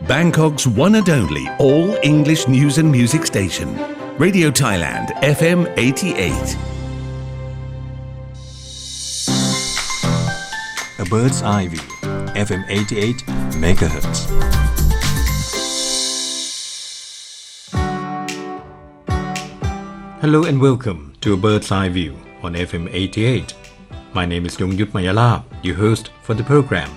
Bangkok's one and only all-English news and music station. Radio Thailand FM 88. A bird's eye view, FM 88 megahertz. Hello and welcome to A Bird's Eye View on FM 88. My name is ym.talkwave, your host for the program,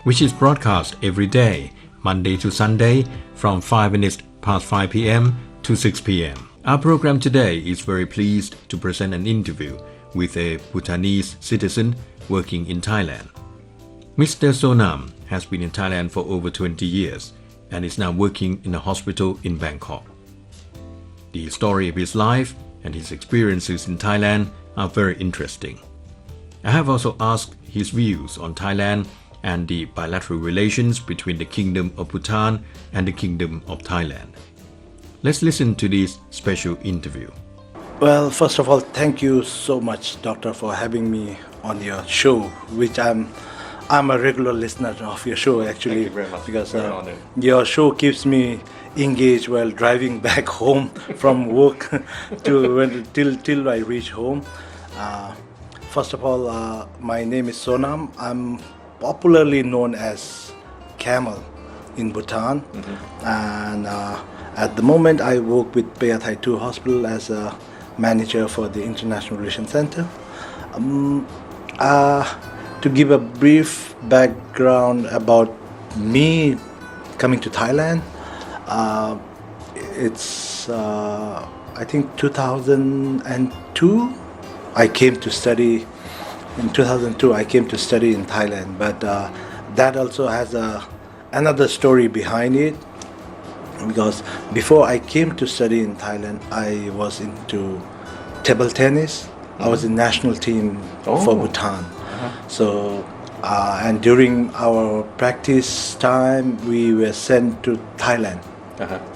which is broadcast every day, Monday to Sunday, from 5 minutes past 5 p.m. to 6 p.m. Our program today is very pleased to present an interview with a Bhutanese citizen working in Thailand. Mr.Sonam has been in Thailand for over 20 years and is now working in a hospital in Bangkok. The story of his life and his experiences in Thailand are very interesting. I have also asked his views on Thailand and the bilateral relations between the Kingdom of Bhutan and the Kingdom of Thailand. Let's listen to this special interview. Well, first of all, thank you so much, Doctor, for having me on your show, which I'm a regular listener of your show, actually. Thank you very much. Because Very honored. your show keeps me engaged while driving back home from work till I reach home. First of all, my name is Sonam. I'm popularly known as Camel in Bhutan, and at the moment I work with Phyathai 2 Hospital as a manager for the International Relations Center. To give a brief background about me coming to Thailand, it's I think 2002 I came to study. In 2002 I came to study in Thailand, but that also has another story behind it, because before I came to study in Thailand I was into table tennis. I was in national team for Bhutan. So and during our practice time we were sent to Thailand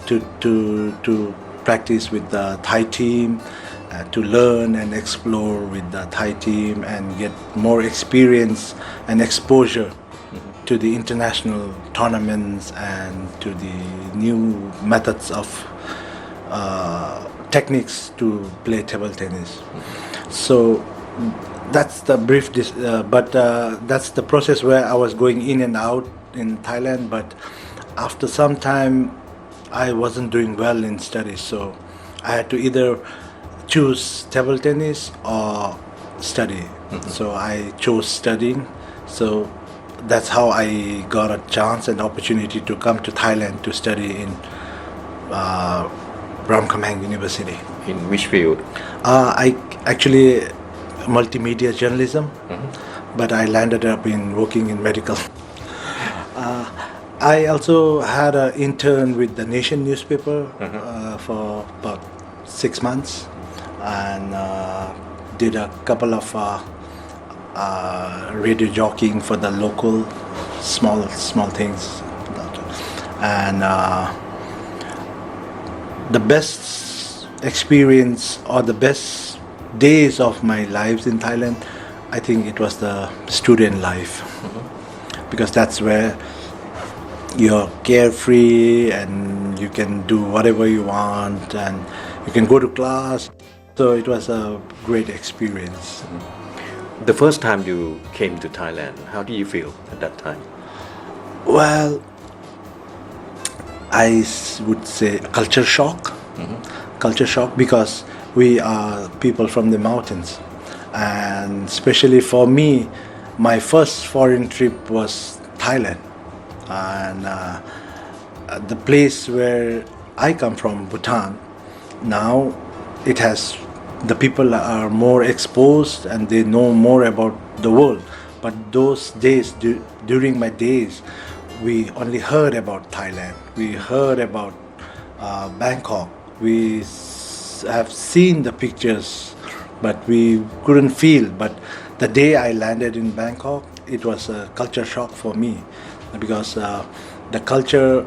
to practice with the Thai team, to learn and explore with the Thai team and get more experience and exposure to the international tournaments and to the new methods of techniques to play table tennis. So that's the brief, but that's the process where I was going in and out in Thailand. But after some time, I wasn't doing well in studies, so I had to either choose table tennis or study. So I chose studying. So that's how I got a chance and opportunity to come to Thailand to study in Ramkhamhaeng University. In which field? I actually multimedia journalism, but I landed up in working in medical. I also had an intern with the Nation newspaper for about 6 months, and did a couple of radio jockeying for the local small things. And the best experience or the best days of my lives in Thailand, I think it was the student life, because that's where you're carefree and you can do whatever you want and you can go to class. So it was a great experience. The first time you came to Thailand, how did you feel at that time? Well, I would say culture shock. Culture shock, because we are people from the mountains, and especially for me, my first foreign trip was Thailand. And the place where I come from, Bhutan, now it has, the people are more exposed and they know more about the world. But those days, during my days, we only heard about Thailand. We heard about Bangkok. We have seen the pictures, but we couldn't feel. But the day I landed in Bangkok, it was a culture shock for me, because the culture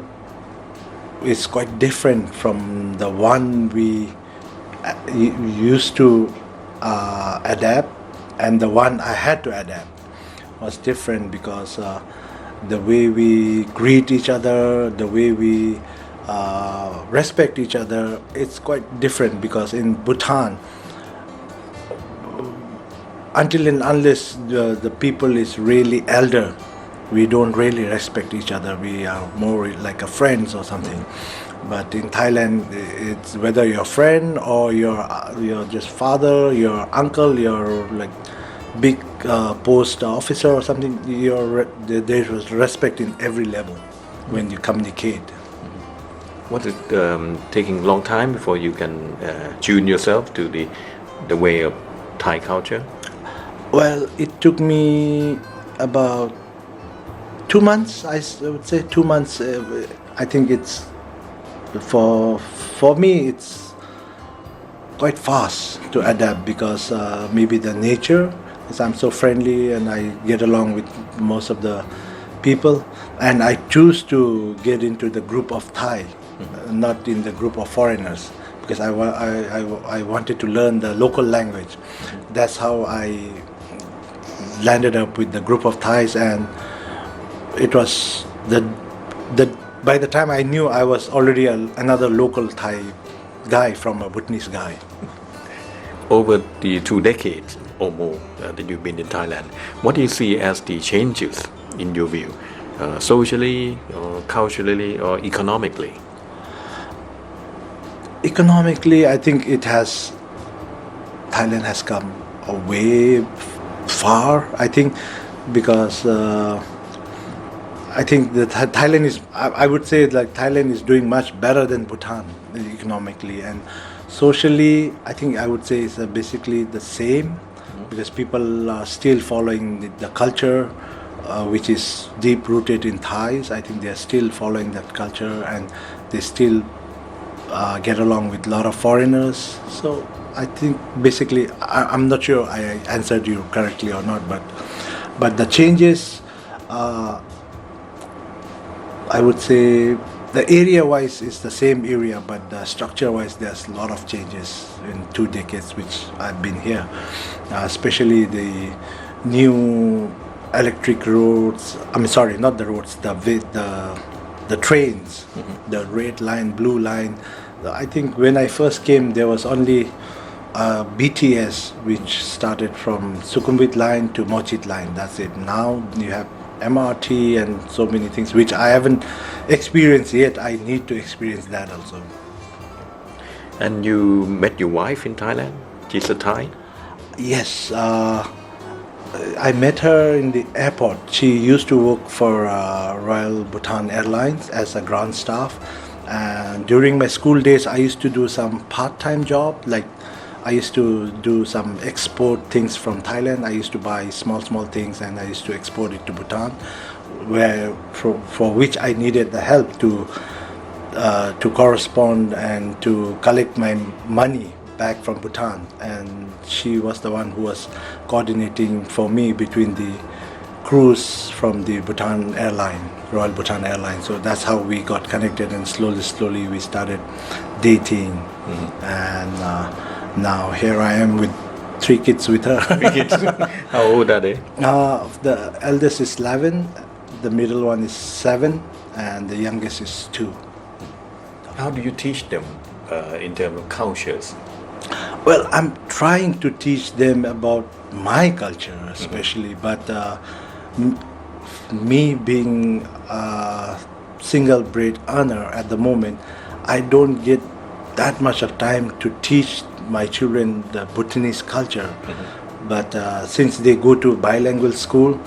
is quite different from the one we used to adapt, and the one I had to adapt was different, because the way we greet each other, the way we respect each other, it's quite different because in Bhutan, until and unless the people is really elder, we don't really respect each other. We are more like a friends or something. But in Thailand, it's whether you're a friend or you're just father, your uncle, your like big post officer or something. There was respect in every level when you communicate. Was it taking long time before you can tune yourself to the way of Thai culture? Well, it took me about 2 months. I would say 2 months. I think it's for me it's quite fast to adapt because maybe the nature, because I'm so friendly and I get along with most of the people, and I choose to get into the group of Thai, not in the group of foreigners, because I wanted to learn the local language. That's how I landed up with the group of Thais, and it was the by the time I knew, I was already another local Thai guy from a Bhutanese guy. Over the 2 decades or more that you've been in Thailand, what do you see as the changes in your view, socially, or culturally, or economically? Economically, I think Thailand has come a way far. I think because I think that Thailand is, I would say like Thailand is doing much better than Bhutan economically, and socially I think I would say it's basically the same, because people are still following the culture which is deep rooted in Thais. I think they are still following that culture, and they still get along with a lot of foreigners. So I think basically I'm not sure I answered you correctly or not, but the changes, I would say the area-wise is the same area, but the structure-wise there's a lot of changes in 2 decades which I've been here, especially the new electric roads. I mean, sorry, not the roads, the trains, the red line, blue line. I think when I first came, there was only BTS, which started from Sukhumvit line to Mochit line. That's it. Now you have MRT and so many things which I haven't experienced yet. I need to experience that also. And you met your wife in Thailand? She's a Thai? Yes, I met her in the airport. She used to work for Royal Bhutan Airlines as a ground staff. And during my school days, I used to do some part-time job, like I used to do some export things from Thailand. I used to buy small things and I used to export it to Bhutan, where for which I needed the help to correspond and to collect my money back from Bhutan. And she was the one who was coordinating for me between the crews from the Bhutan airline, Royal Bhutan Airline. So that's how we got connected, and slowly we started dating. And now here I am with 3 kids with her. 3 kids. How old are they? The eldest is 11, the middle one is 7, and the youngest is 2. How do you teach them in terms of cultures? Well, I'm trying to teach them about my culture especially, but me being a single bread earner at the moment, I don't get that much of time to teach my children the Bhutanese culture. But since they go to bilingual school,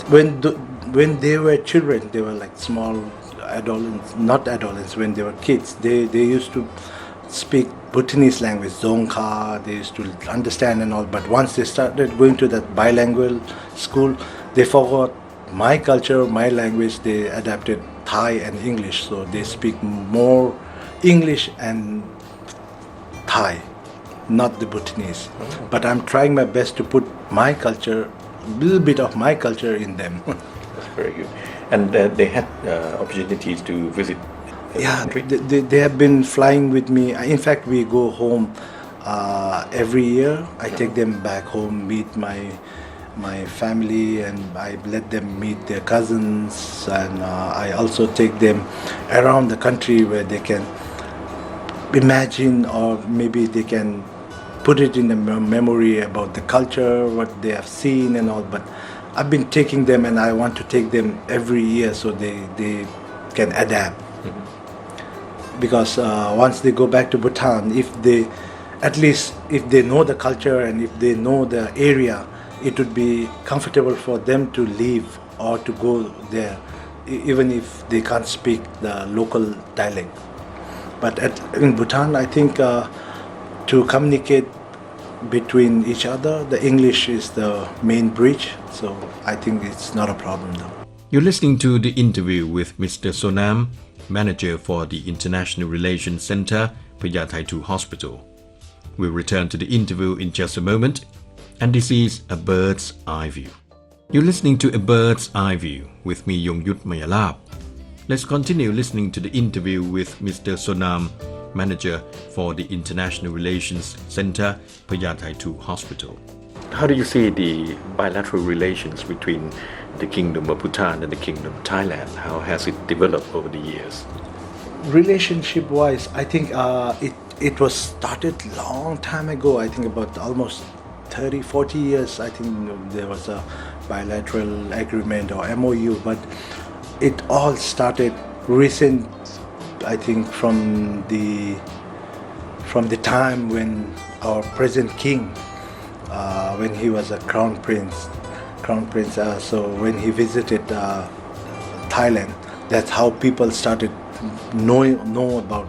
when they were children, they were like small adolescents, not adolescents, when they were kids, they used to speak Bhutanese language, Dzongkha, they used to understand and all. But once they started going to that bilingual school, they forgot my culture, my language. They adapted Thai and English, so they speak more English and Thai, not the Bhutanese. But I'm trying my best to put my culture, a little bit of my culture in them. That's very good. And they had opportunities to visit the country? They have been flying with me. In fact, we go home every year. I take them back home, meet my my family, and I let them meet their cousins, and I also take them around the country where they can imagine, or maybe they can put it in a memory about the culture, what they have seen and all. But I've been taking them, and I want to take them every year so they can adapt. Because once they go back to Bhutan, if they know the culture and if they know the area, it would be comfortable for them to leave or to go there, even if they can't speak the local dialect. But in Bhutan, I think to communicate between each other, the English is the main bridge. So I think it's not a problem though. You're listening to the interview with Mr. Sonam, manager for the International Relations Center, Phyathai 2 Hospital. We'll return to the interview in just a moment, and this is A Bird's Eye View. You're listening to A Bird's Eye View with me, Yongyut Mayalap. Let's continue listening to the interview with Mr. Sonam, manager for the International Relations Center, Phyathai 2 Hospital. How do you see the bilateral relations between the Kingdom of Bhutan and the Kingdom of Thailand? How has it developed over the years? Relationship wise, I think it was started long time ago. I think about almost 30-40 years. I think there was a bilateral agreement or MOU, but it all started recent, I think, from the time when our present king, when he was a crown prince. So when he visited Thailand, that's how people started know about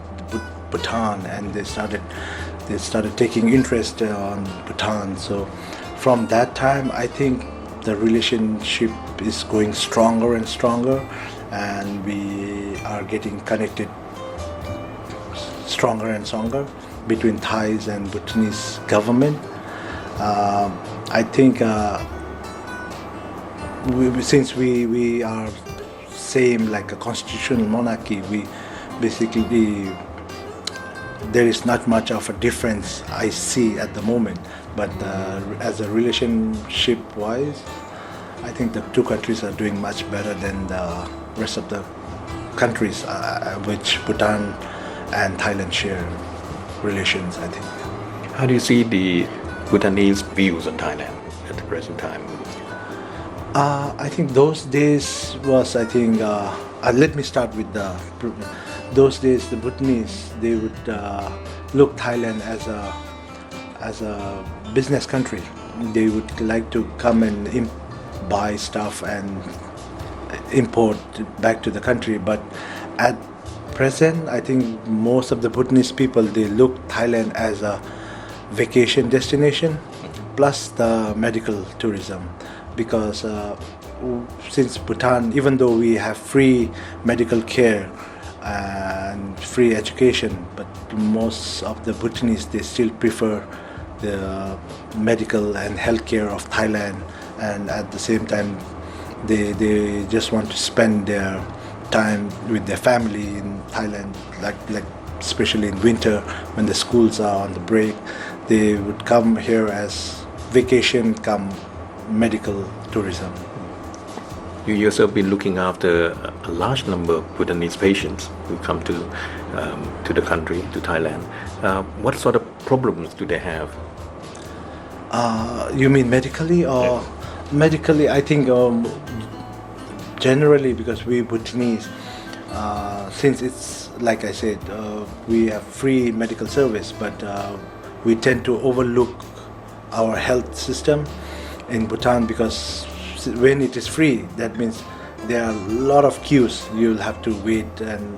Bhutan, and they started taking interest on Bhutan. So from that time, I think the relationship is going stronger and stronger, and we are getting connected stronger and stronger between Thais and Bhutanese government. I think since we are same like a constitutional monarchy, we basically there is not much of a difference I see at the moment. But as a relationship wise, I think the two countries are doing much better than the rest of the countries which Bhutan and Thailand share relations, I think. How do you see the Bhutanese views on Thailand at the present time? I think those days was, I think, let me start with those days the Bhutanese, they would look Thailand as a business country. They would like to come and buy stuff and import back to the country. But at present, I think most of the Bhutanese people, they look Thailand as a vacation destination plus the medical tourism, because since Bhutan, even though we have free medical care and free education, but most of the Bhutanese, they still prefer the medical and healthcare of Thailand, and at the same time they just want to spend their time with their family in Thailand, like especially in winter when the schools are on the break. They would come here as vacation come medical tourism. You yourself been looking after a large number of Bhutanese patients who come to the country, to Thailand. What sort of problems do they have? You mean medically or? Yeah. Medically, I think generally, because we Bhutanese, since it's like I said, we have free medical service, but we tend to overlook our health system in Bhutan, because when it is free, that means there are a lot of queues. You'll have to wait, and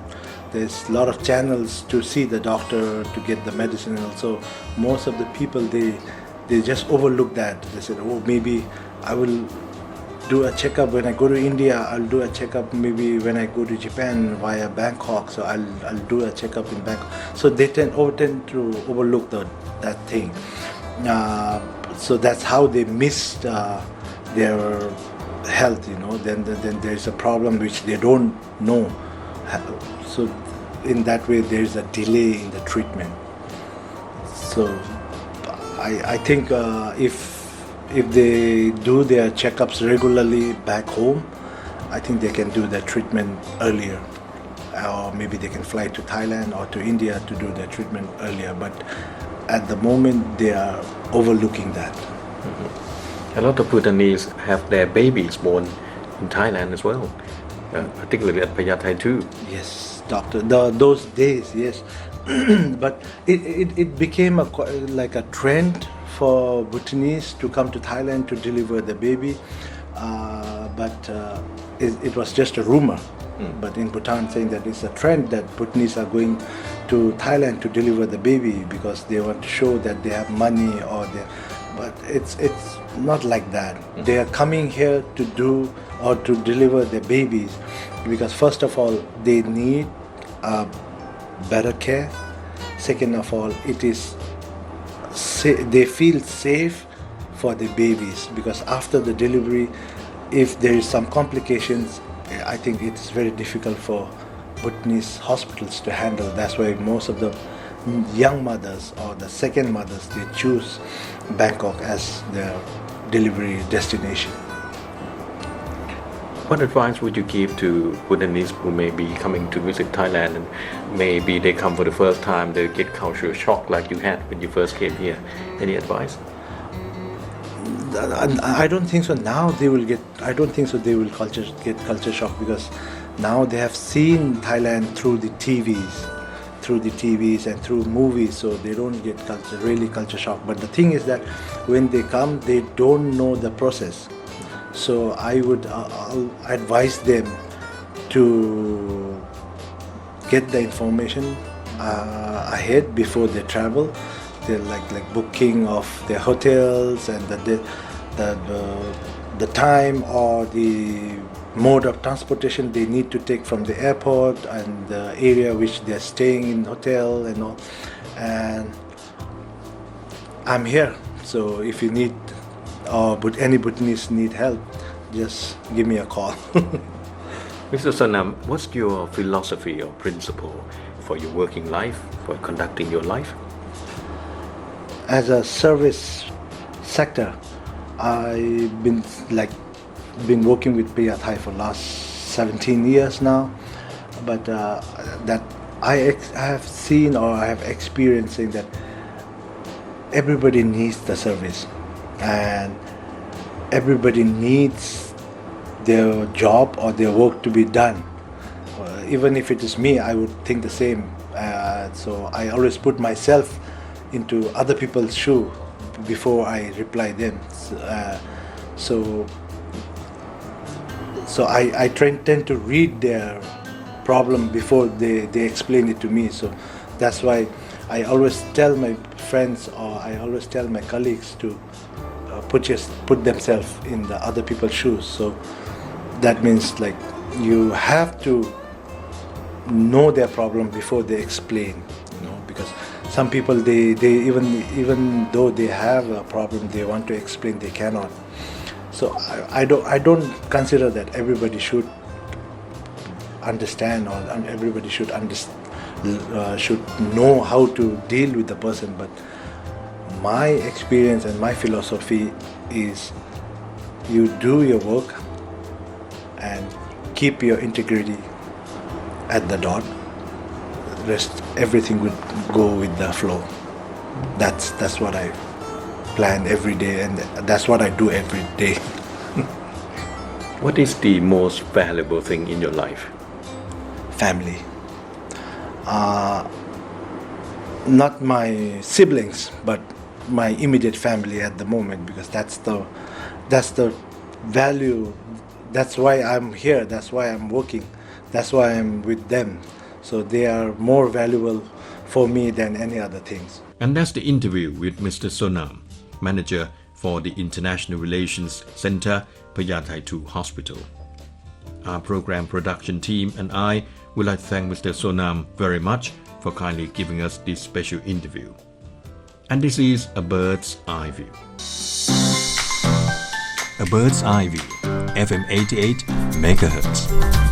there's a lot of channels to see the doctor, to get the medicine. And also most of the people, they just overlook that. They said, oh, maybe I will do a checkup when I go to India. I'll do a checkup maybe when I go to Japan via Bangkok. So I'll do a checkup in Bangkok. So they tend to overlook that thing. So that's how they missed their health. Then there's a problem which they don't know. So in that way, there's a delay in the treatment. So I think if if they do their checkups regularly back home, I think they can do their treatment earlier. Or maybe they can fly to Thailand or to India to do their treatment earlier. But at the moment, they are overlooking that. A lot of Bhutanese have their babies born in Thailand as well, particularly at Phyathai too. Yes, doctor. Those days, yes. But it became like a trend for Bhutanese to come to Thailand to deliver the baby. But it was just a rumor. But in Bhutan, saying that it's a trend that Bhutanese are going to Thailand to deliver the baby because they want to show that they have money but it's not like that. They are coming here to do or to deliver their babies because first of all they need better care. Second of all, they feel safe for the babies because after the delivery, if there is some complications, I think it's very difficult for Bhutanese hospitals to handle. That's why most of the young mothers or the second mothers, they choose Bangkok as their delivery destination. What advice would you give to Bhutanese who may be coming to visit Thailand and maybe they come for the first time, they get cultural shock like you had when you first came here? Any advice? I don't think so. Now they will get. I don't think so. They will get culture shock because now they have seen Thailand through the TVs and through movies. So they don't get culture shock. But the thing is that when they come, they don't know the process. So I would advise them to get the information ahead before they travel. They're like booking of their hotels and the time or the mode of transportation they need to take from the airport and the area which they're staying in hotel and all. And I'm here, so if you need any Bhutanese need help, just give me a call. Mr. Sonam, what's your philosophy or principle for your working life, for conducting your life? As a service sector, I've been working with Phyathai for last 17 years now, but that I have seen or I have experiencing that everybody needs the service and everybody needs their job or their work to be done. Even if it is me, I would think the same. So I always put myself into other people's shoe before I reply them. So I tend to read their problem before they explain it to me. So that's why I always tell my friends or I always tell my colleagues to put themselves in the other people's shoes. So that means like you have to know their problem before they explain, because some people they even though they have a problem they want to explain, they cannot. So I don't consider that everybody should understand or everybody should know how to deal with the person, but my experience and my philosophy is you do your work and keep your integrity at the dot. Rest everything would go with the flow. That's what I plan every day, and that's what I do every day. What is the most valuable thing in your life? Family. Not my siblings, but my immediate family at the moment, because that's the value. That's why I'm here. That's why I'm working. That's why I'm with them. So they are more valuable for me than any other things. And that's the interview with Mr. Sonam, manager for the International Relations Center, Phyathai 2 Hospital. Our program production team and I would like to thank Mr. Sonam very much for kindly giving us this special interview. And this is A Bird's Eye View. A Bird's Eye View, FM 88 MHz.